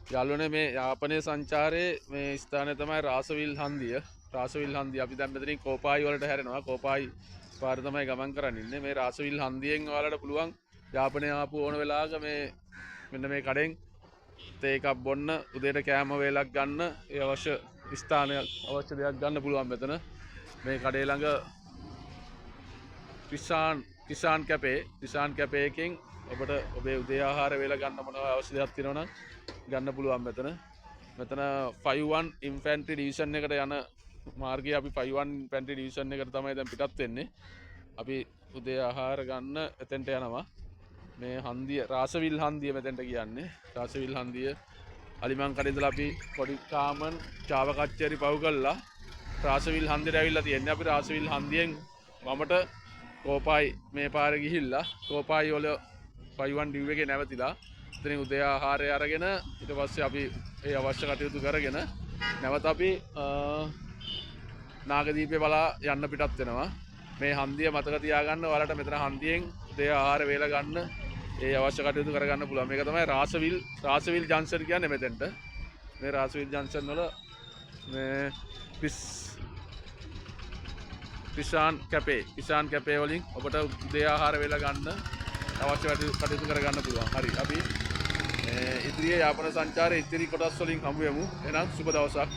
යාළුවනේ මේ යාපනයේ සංචාරයේ මේ ස්ථානය තමයි රාසවිල් හන්දිය. රාසවිල් හන්දිය අපි දැන් මෙතනින් කෝපායි වලට හැරෙනවා. කෝපායි පාර තමයි ගමන් කරන්න ඉන්නේ. මේ රාසවිල් හන්දියෙන් ඔයාලට පුළුවන් යාපනයේ ආපු ඕන වෙලාවක මේ මෙන්න මේ කඩෙන් තේ එකක් බොන්න, උදේට කෑම වේලක් ගන්න, ඒ අවශ්‍ය ස්ථානයක් අවශ්‍ය දෙයක් ගන්න පුළුවන් මෙතන. මේ කඩේ ළඟ කිසාන් කැපේ එකෙන් ඔබට ඔබේ උදේ ආහාර වේල ගන්න මොනවා අවශ්‍ය දෙයක් තියෙනවා නම් ගන්න පුළුවන් මෙතන. මෙතන 51 ඉන්ෆැන්ට්‍රි ඩිවිෂන් එකට යන මාර්ගයේ අපි 51 ඉන්ෆැන්ට්‍රි ඩිවිෂන් එකට තමයි දැන් පිටත් වෙන්නේ. අපි උදේ ආහාර ගන්න එතෙන්ට යනවා. මේ හන්දිය රාසවිල් හන්දිය මෙතෙන්ට කියන්නේ. රාසවිල් හන්දිය අලිමං කඩේ ඉඳලා අපි පොඩි කාමන් චාව කච්චරි පව් කළා. රාසවිල් හන්දියට ඇවිල්ලා තියෙන්නේ. අපි රාසවිල් හන්දියෙන් වමට කෝපායි මේ පාරේ ගිහිල්ලා කෝපායි වල 51 ඩිව් එකේ නැවතිලා එතනින් උදේ ආහාරය අරගෙන ඊට පස්සේ අපි ඒ අවශ්‍ය කටයුතු කරගෙන නැවත අපි නාගදීපේ බලා යන්න පිටත් වෙනවා. මේ හන්දිය මතක තියාගන්න ඔයාලට මෙතන හන්දියෙන් උදේ ආහාර වේල ගන්න ඒ අවශ්‍ය කටයුතු කරගන්න පුළුවන්. මේක තමයි රාසවිල් ජංක්ෂන් කියන්නේ මෙතෙන්ට. මේ රාසවිල් ජංක්ෂන් වල මේ කිසාන් කැපේ වලින් ඔබට උදේ ආහාර වේල ගන්න අවශ්‍ය කටයුතු කරගන්න පුළුවන්. හරි අපි ඉදිරියේ යාපන සංචාරයේ ඉදිරි කොටස් වලින් හමු වෙමු. එහෙනම් සුබ දවසක්.